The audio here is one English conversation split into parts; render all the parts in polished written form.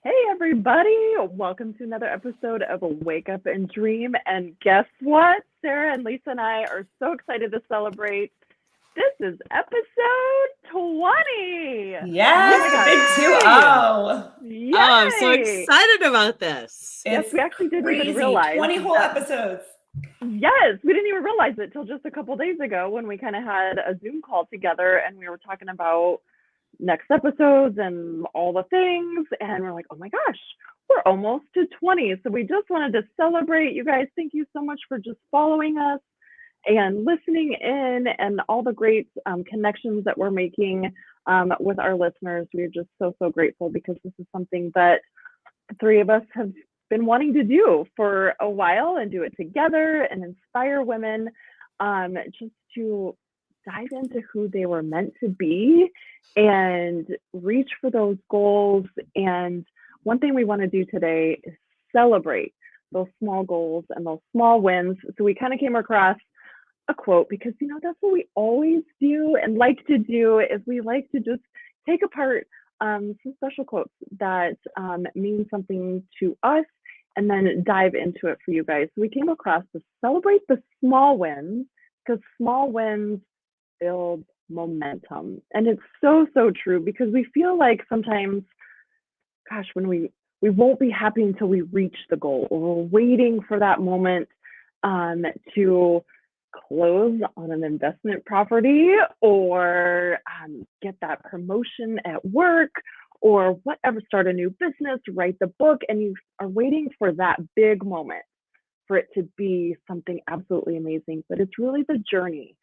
Hey, everybody. Welcome to another episode of Wake Up and Dream. And guess what? Sarah and Lisa and I are so excited to celebrate. This is episode 20. Yes, the big 2-0. Yay! Oh, I'm so excited about this. Yes, we actually didn't even realize 20 whole episodes. Yes, we didn't even realize it till just a couple days ago when we kind of had a Zoom call together and we were talking about next episodes and all the things. And we're like, oh my gosh, we're almost to 20. So we just wanted to celebrate. You guys, thank you so much for just following us and listening in and all the great connections that we're making with our listeners. We're just so grateful because this is something that the three of us have been wanting to do for a while and do it together and inspire women just to dive into who they were meant to be and reach for those goals. And one thing we want to do today is celebrate those small goals and those small wins. So we kind of came across a quote because, that's what we always do and like to do is we like to just take apart some special quotes that mean something to us and then dive into it for you guys. So we came across to celebrate the small wins because small wins build momentum. And it's so true because we feel like sometimes, gosh, when we won't be happy until we reach the goal or we're waiting for that moment to close on an investment property or get that promotion at work or whatever, start a new business, write the book, and you are waiting for that big moment for it to be something absolutely amazing. But it's really the journey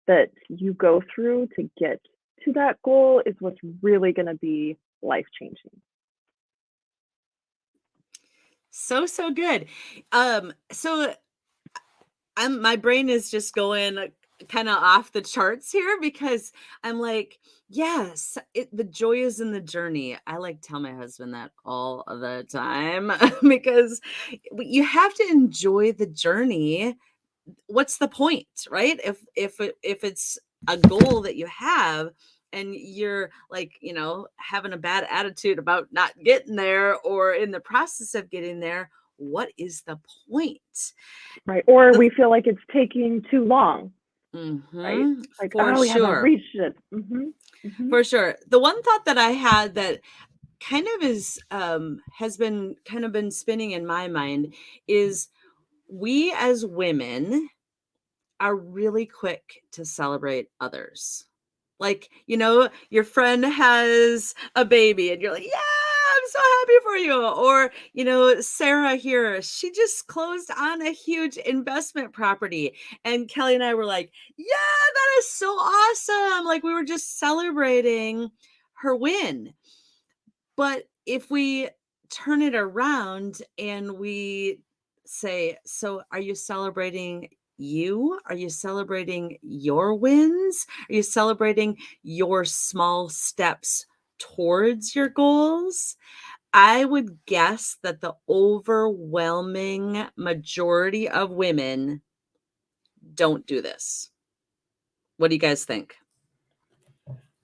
that you go through to get to that goal is what's really going to be life-changing. So good. My brain is just going kind of off the charts here because I'm like, yes, the joy is in the journey. I like tell my husband that all the time because you have to enjoy the journey. What's the point, right? If it's a goal that you have and you're like, having a bad attitude about not getting there or in the process of getting there, what is the point? Right. Or we feel like it's taking too long. Mm-hmm. Right. Like, For we sure. haven't reached it. Mm-hmm. Mm-hmm. For sure. The one thought that I had that kind of is has been spinning in my mind is we as women are really quick to celebrate others. Like, your friend has a baby and you're like, yeah, I'm so happy for you. Or, Sarah here, she just closed on a huge investment property. And Kelly and I were like, yeah, that is so awesome. Like we were just celebrating her win. But if we turn it around and we say, so are you celebrating you? Are you celebrating your wins? Are you celebrating your small steps towards your goals? I would guess that the overwhelming majority of women don't do this. What do you guys think?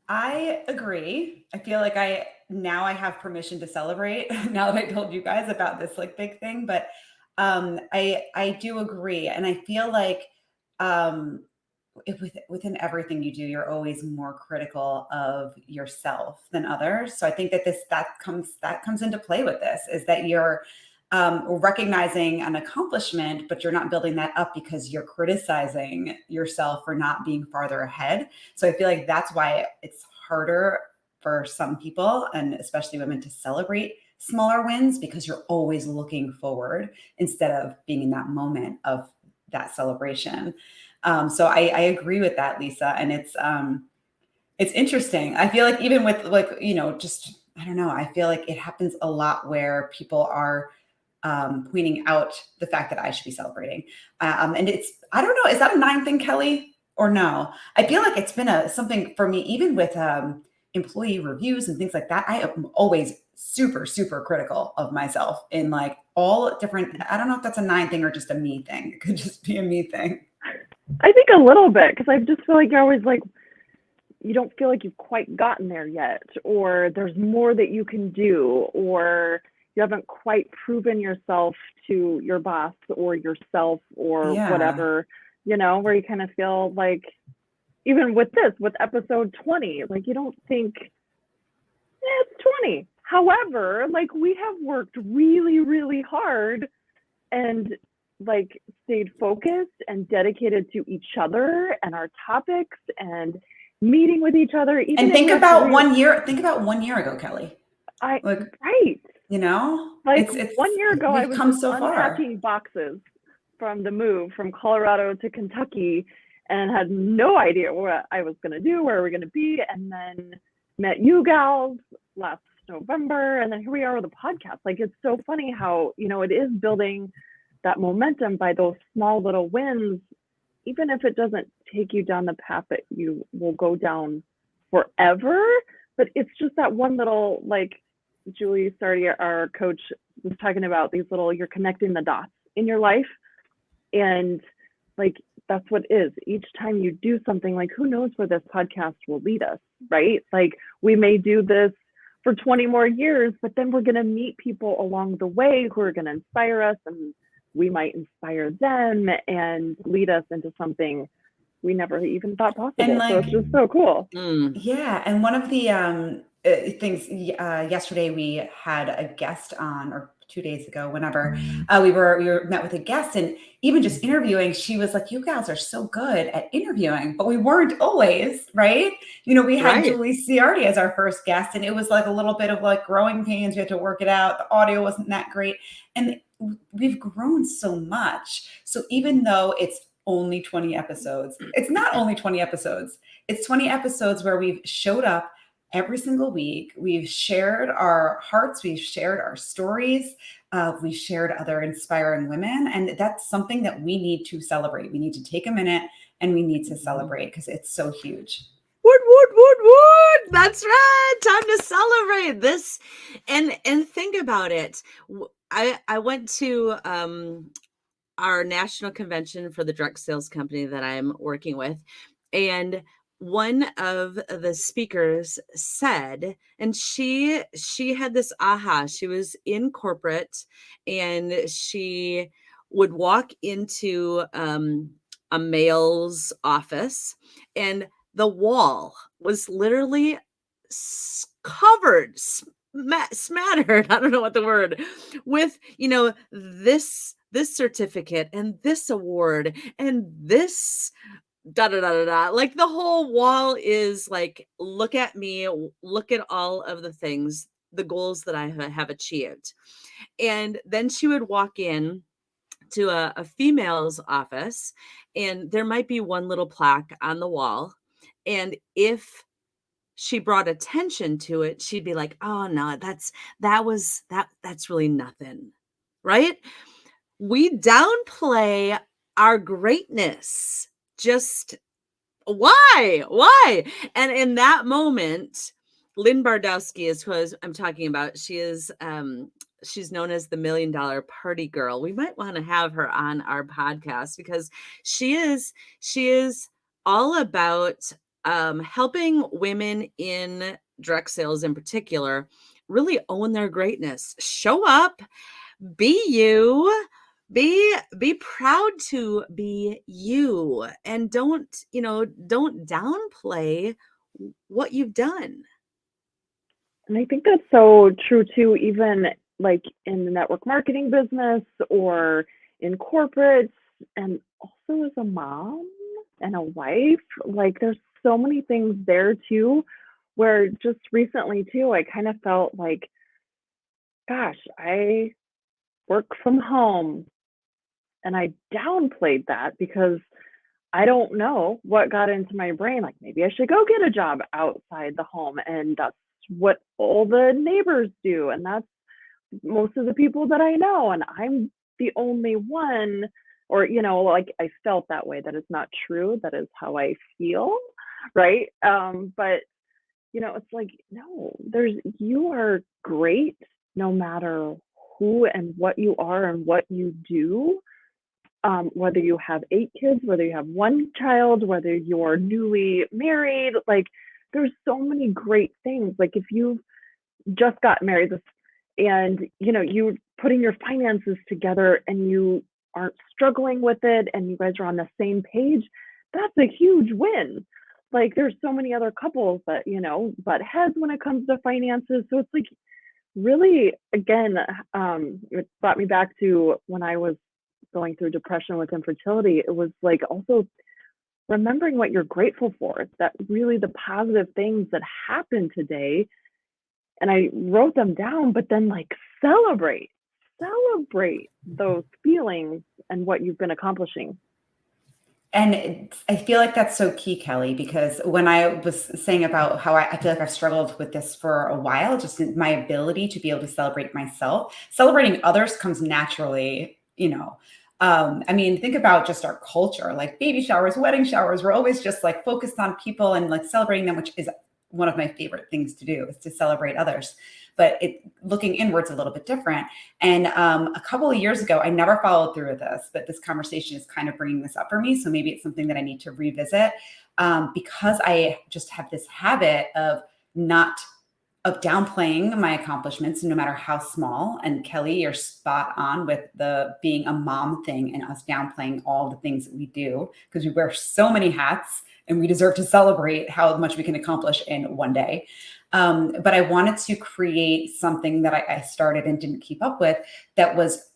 I agree. I feel like I have permission to celebrate now that I told you guys about this big thing, but I do agree. And I feel like within everything you do, you're always more critical of yourself than others. So I think that comes into play with this is that you're recognizing an accomplishment, but you're not building that up because you're criticizing yourself for not being farther ahead. So I feel like that's why it's harder for some people, and especially women, to celebrate smaller wins because you're always looking forward instead of being in that moment of that celebration. So I agree with that, Lisa. And it's interesting. I feel like even with I don't know, I feel like it happens a lot where people are pointing out the fact that I should be celebrating. And I don't know, is that a 9 thing, Kelly, or no? I feel like it's been something for me, even with employee reviews and things like that. I am always super critical of myself in all different, I don't know if that's a 9 thing or just a me thing. It could just be a me thing. I think a little bit because I just feel like you're always like, you don't feel like you've quite gotten there yet, or there's more that you can do, or you haven't quite proven yourself to your boss or yourself or Yeah. whatever, where you kind of feel like, even with episode 20, like you don't think, it's 20. However, like we have worked really, really hard and like stayed focused and dedicated to each other and our topics and meeting with each other. Even And if think we have to about 1 year. Think about 1 year ago, Kelly. Like, right. Like it's 1 year ago, I we've was come just so far. unpacking boxes from the move from Colorado to Kentucky and had no idea what I was going to do, where we're going to be. And then met you gals last November. And then here we are with a podcast. Like, it's so funny how, it is building that momentum by those small little wins, even if it doesn't take you down the path that you will go down forever. But it's just that one little, like Julie Sardi, our coach, was talking about, these little, you're connecting the dots in your life. And like, that's what it is. Each time you do something, like, who knows where this podcast will lead us, right? Like, we may do this for 20 more years, but then we're going to meet people along the way who are going to inspire us, and we might inspire them and lead us into something we never even thought possible. So it's just so cool. Yeah. And one of the things, yesterday we had a guest on, or 2 days ago, whenever we were met with a guest, and even just interviewing, she was like, you guys are so good at interviewing, but we weren't always, right? We had Julie Ciardi as our first guest, and it was like a little bit of like growing pains. We had to work it out. The audio wasn't that great. And we've grown so much. So even though it's only 20 episodes, it's not only 20 episodes. It's 20 episodes where we've showed up every single week. We've shared our hearts. We've shared our stories. We've shared other inspiring women. And that's something that we need to celebrate. We need to take a minute and we need to celebrate, because it's so huge. Wood. That's right. Time to celebrate this. And think about it. I went to our national convention for the direct sales company that I'm working with. And one of the speakers said, and she had this aha. She was in corporate, and she would walk into a male's office, and the wall was literally covered, smattered, I don't know what the word, with, this certificate and this award and this like the whole wall is like, look at me, look at all of the things, the goals that I have achieved. And then she would walk in to a female's office, and there might be one little plaque on the wall. And if she brought attention to it, she'd be like, oh no, that's really nothing. Right? We downplay our greatness. Just why? And in that moment, Lynn Bardowski is who I'm talking about. She is, she's known as the $1 Million Party Girl. We might want to have her on our podcast, because she is all about helping women in direct sales in particular really own their greatness, show up, be you, be proud to be you, and don't downplay what you've done. And I think that's so true too, even like in the network marketing business or in corporates, and also as a mom and a wife. Like, there's so many things there too, where just recently too, I kind of felt like, gosh, I work from home, and I downplayed that because I don't know what got into my brain. Like, maybe I should go get a job outside the home. And that's what all the neighbors do. And that's most of the people that I know. And I'm the only one, or, like, I felt that way. That is not true. That is how I feel. Right. But, it's like, no, you are great no matter who and what you are and what you do. Whether you have 8 kids, whether you have 1 child, whether you're newly married, like, there's so many great things. Like if you've just got married and you're putting your finances together and you aren't struggling with it and you guys are on the same page, that's a huge win. Like there's so many other couples that butt heads when it comes to finances. So it's like really, again, it brought me back to when I was going through depression with infertility. It was like also remembering what you're grateful for, that really the positive things that happened today. And I wrote them down, but then like celebrate those feelings and what you've been accomplishing. And I feel like that's so key, Kelly, because when I was saying about how I feel like I've struggled with this for a while, just my ability to be able to celebrate myself, celebrating others comes naturally, I mean, think about just our culture, like baby showers, wedding showers. We're always just like focused on people and like celebrating them, which is one of my favorite things to do, is to celebrate others. But looking inwards a little bit different. And a couple of years ago, I never followed through with this, but this conversation is kind of bringing this up for me. So maybe it's something that I need to revisit, because I just have this habit of downplaying my accomplishments, no matter how small. And Kelly, you're spot on with the being a mom thing and us downplaying all the things that we do, because we wear so many hats and we deserve to celebrate how much we can accomplish in one day. But I wanted to create something that I started and didn't keep up with. That was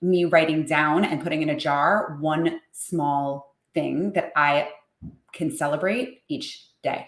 me writing down and putting in a jar one small thing that I can celebrate each day.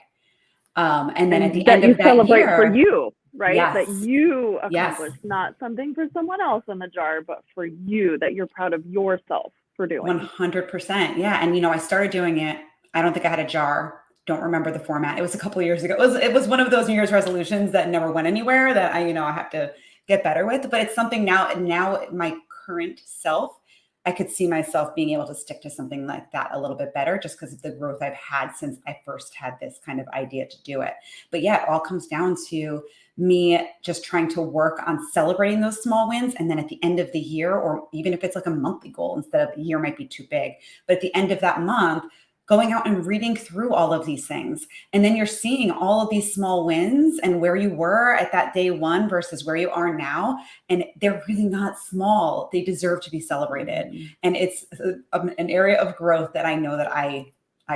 And then at the end of that celebrate year, for you, right? Yes. That you accomplished, Yes. not something for someone else in the jar, but for you, that you're proud of yourself for doing. 100%. Yeah. And, I started doing it. I don't think I had a jar. Don't remember the format. It was a couple of years ago. It was one of those New Year's resolutions that never went anywhere that I have to get better with. But it's something now my current self, I could see myself being able to stick to something like that a little bit better, just because of the growth I've had since I first had this kind of idea to do it. But yeah, it all comes down to me just trying to work on celebrating those small wins. And then at the end of the year, or even if it's like a monthly goal, instead of a year might be too big, but at the end of that month, going out and reading through all of these things. And then you're seeing all of these small wins and where you were at that day one versus where you are now. And they're really not small. They deserve to be celebrated. And it's an area of growth that I know that I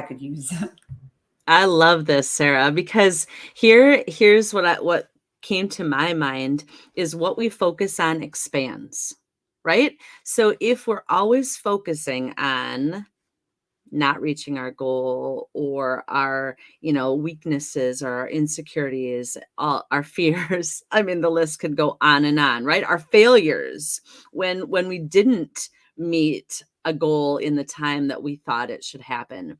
could use. I love this, Sarah, because here's what came to my mind is what we focus on expands, right? So if we're always focusing on not reaching our goal or our weaknesses or our insecurities, all our fears, I mean, the list could go on and on, right? Our failures when we didn't meet a goal in the time that we thought it should happen,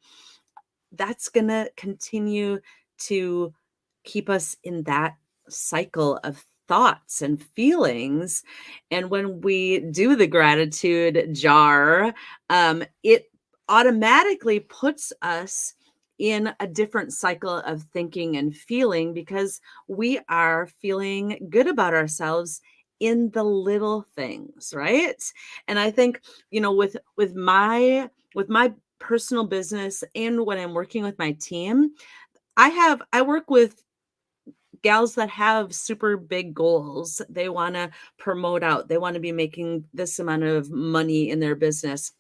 that's going to continue to keep us in that cycle of thoughts and feelings. And when we do the gratitude jar, it automatically puts us in a different cycle of thinking and feeling, because we are feeling good about ourselves in the little things, right? And I think, with my personal business and when I'm working with my team, I work with gals that have super big goals. They want to promote out. They want to be making this amount of money in their business.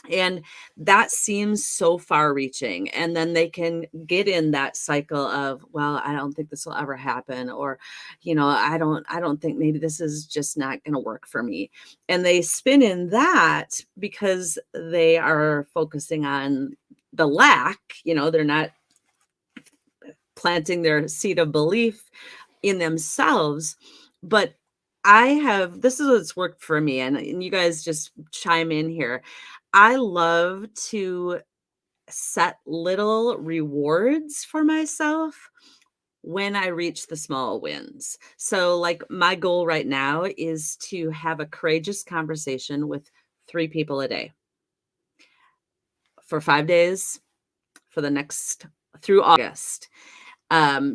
And that seems so far reaching. And then they can get in that cycle of, well, I don't think this will ever happen. Or, I don't think, maybe this is just not going to work for me. And they spin in that because they are focusing on the lack, they're not planting their seed of belief in themselves. But this is what's worked for me. And you guys just chime in here. I love to set little rewards for myself when I reach the small wins. So like my goal right now is to have a courageous conversation with 3 people a day for 5 days for the next through August.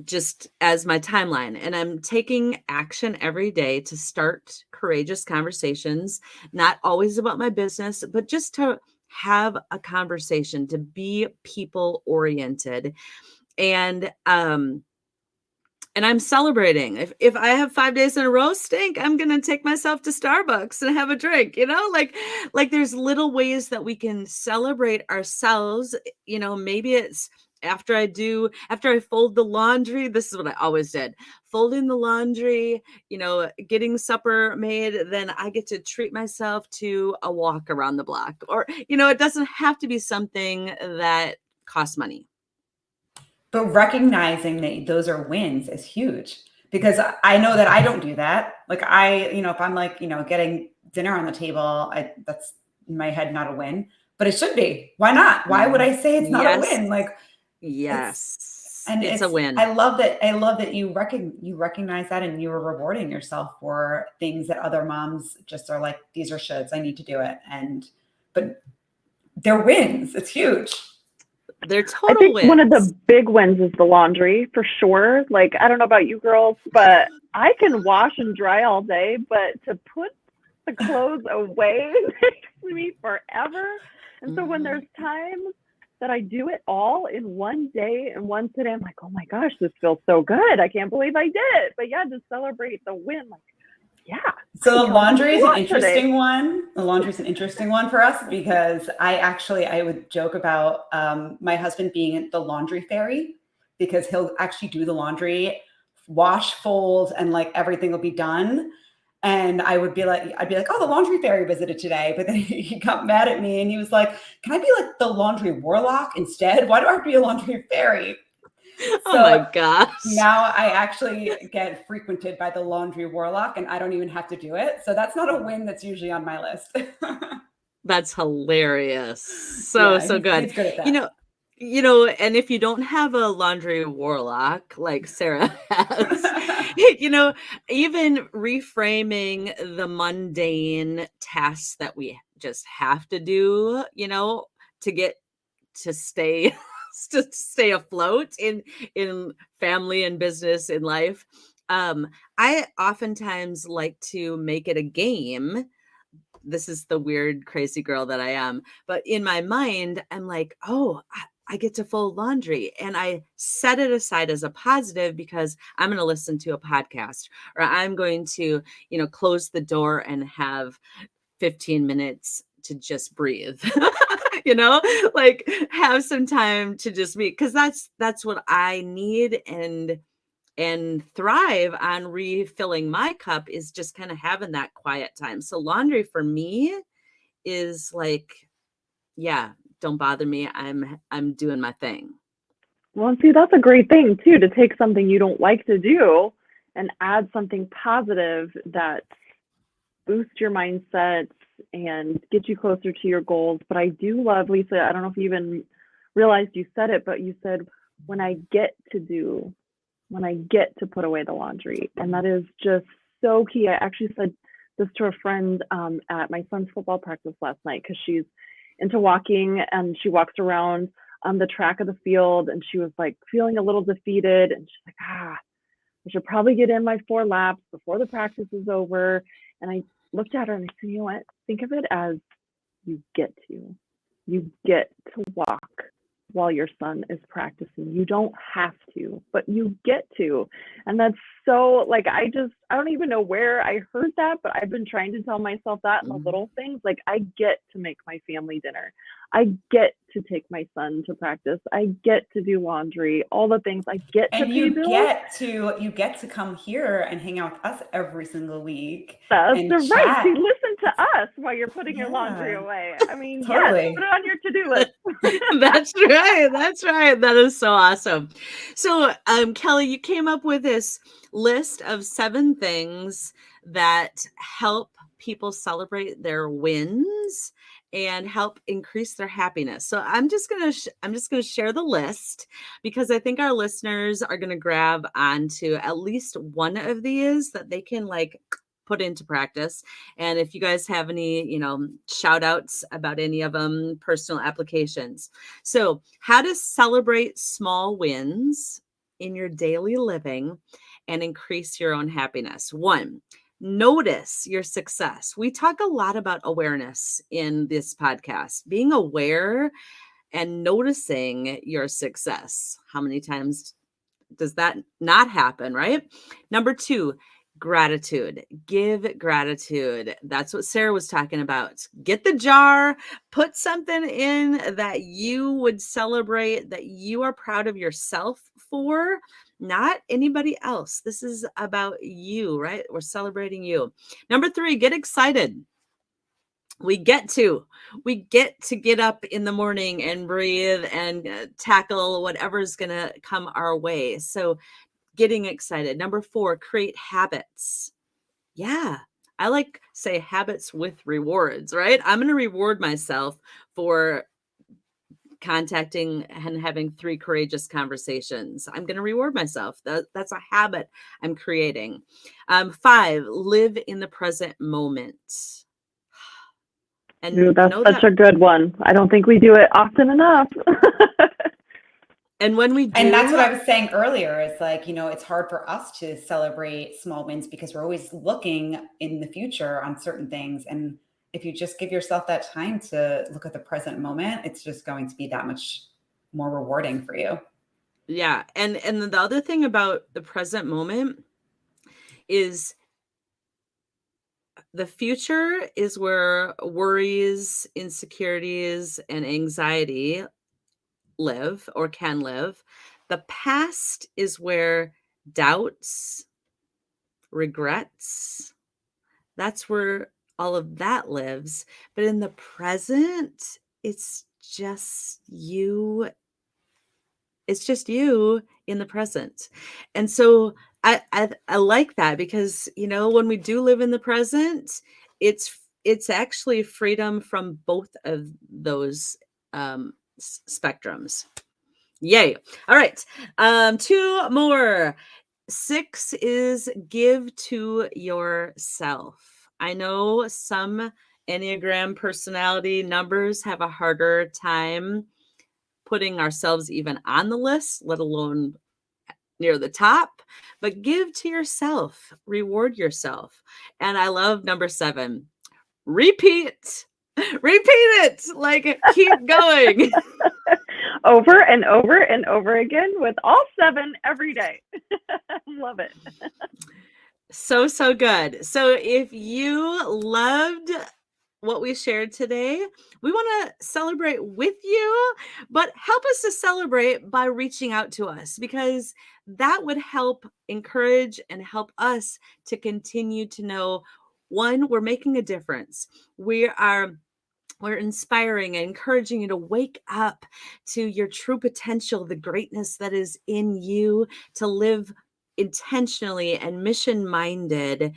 Just as my timeline. And I'm taking action every day to start courageous conversations, not always about my business, but just to have a conversation, to be people oriented. And I'm celebrating. If I have 5 days in a row stink, I'm gonna take myself to Starbucks and have a drink, like there's little ways that we can celebrate ourselves. Maybe it's after I fold the laundry. This is what I always did. Folding the laundry, getting supper made, then I get to treat myself to a walk around the block. Or, it doesn't have to be something that costs money. But recognizing that those are wins is huge, because I know that I don't do that. Like if I'm like, getting dinner on the table, that's in my head not a win, but it should be. Why not? Why would I say it's not a win? Like, yes, it's a win. I love that you recognize that, and you were rewarding yourself for things that other moms just are like, these are shoulds, I need to do it. But they're wins. It's huge. They're total I think wins. One of the big wins is the laundry, for sure. Like, I don't know about you girls, but I can wash and dry all day, but to put the clothes away takes me forever. And so when there's times that I do it all in one day and one today, I'm like, oh my gosh, this feels so good. I can't believe I did it. But yeah, to celebrate the win, like, yeah. So the laundry is an interesting one. The laundry is an interesting one for us, because I would joke about my husband being the laundry fairy, because he'll actually do the laundry, wash, fold, and like everything will be done. And I'd be like, oh, the laundry fairy visited today. But then he got mad at me and he was like, can I be like the laundry warlock instead? Why do I have to be a laundry fairy? Oh my gosh. Now I actually get frequented by the laundry warlock, and I don't even have to do it. So that's not a win that's usually on my list. That's hilarious. So good. He's good at that. And if you don't have a laundry warlock like Sarah has, even reframing the mundane tasks that we just have to do, to get to stay to stay afloat in family and business in life. I oftentimes like to make it a game. This is the weird, crazy girl that I am. But in my mind, I'm like, oh, I get to fold laundry, and I set it aside as a positive because I'm going to listen to a podcast, or I'm going to, close the door and have 15 minutes to just breathe. Like have some time to just be, because that's what I need and thrive on. Refilling my cup is just kind of having that quiet time. So laundry for me is like, yeah, don't bother me. I'm doing my thing. Well, see, that's a great thing too, to take something you don't like to do and add something positive that boosts your mindset and get you closer to your goals. But I do love, Lisa, I don't know if you even realized you said it, but you said, when I get to put away the laundry. And that is just so key. I actually said this to a friend at my son's football practice last night, because she's into walking and she walks around the track of the field, and she was like feeling a little defeated, and she's like, I should probably get in my 4 laps before the practice is over. And I looked at her and I said, you know what? Think of it as you get to walk while your son is practicing. You don't have to, but you get to. And that's so, like, I don't even know where I heard that, but I've been trying to tell myself that in the little things. Like, I get to make my family dinner. I get to take my son to practice. I get to do laundry, all the things. I get to pay bills. You get to come here and hang out with us every single week. That's and right. chat. You listen to us while you're putting your laundry away. I mean, Totally. Yes, put it on your to-do list. That's right. That is so awesome. So, Kelly, you came up with this list of 7 things that help people celebrate their wins and help increase their happiness. So I'm just going to share the list, because I think our listeners are going to grab onto at least one of these that they can like put into practice. And if you guys have any, shout outs about any of them, personal applications. So, how to celebrate small wins in your daily living and increase your own happiness. 1, notice your success. We talk a lot about awareness in this podcast. Being aware and noticing your success. How many times does that not happen, right? Number 2, gratitude. Give gratitude. That's what Sarah was talking about. Get the jar, put something in that you would celebrate, that you are proud of yourself for, not anybody else. This is about you, right? We're celebrating you. Number 3, get excited. We get to get up in the morning and breathe and tackle whatever's going to come our way. So getting excited. Number 4, create habits. Yeah. I like say habits with rewards, right? I'm going to reward myself for contacting and having 3 courageous conversations. I'm going to reward myself. That's a habit I'm creating. 5, live in the present moment. And Ooh, that's such a good one. I don't think we do it often enough. And when we do, and that's what I was saying earlier, is like, it's hard for us to celebrate small wins because we're always looking in the future on certain things. And if you just give yourself that time to look at the present moment, it's just going to be that much more rewarding for you. Yeah. And the other thing about the present moment is the future is where worries, insecurities, and anxiety live or can live. The past is where doubts, regrets, that's where all of that lives. But in the present, it's just you. It's just you in the present. And so I like that because, when we do live in the present, it's actually freedom from both of those spectrums. Yay. All right. 2 more. 6 is give to yourself. I know some Enneagram personality numbers have a harder time putting ourselves even on the list, let alone near the top, but give to yourself, reward yourself. And I love number 7, repeat it, like keep going. Over and over and over again with all 7 every day. Love it. So good. So if you loved what we shared today, we want to celebrate with you, but help us to celebrate by reaching out to us, because that would help encourage and help us to continue to know, one, we're making a difference. We're inspiring and encouraging you to wake up to your true potential, the greatness that is in you, to live intentionally and mission-minded,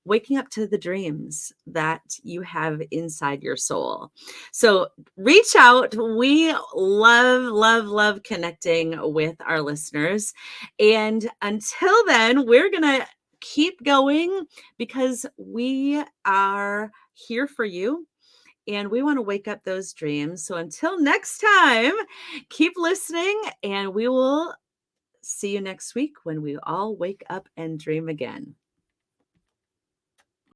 waking up to the dreams that you have inside your soul. So reach out. We love connecting with our listeners. And until then, we're going to keep going because we are here for you. And we want to wake up those dreams. So until next time, keep listening, and we will see you next week when we all wake up and dream again.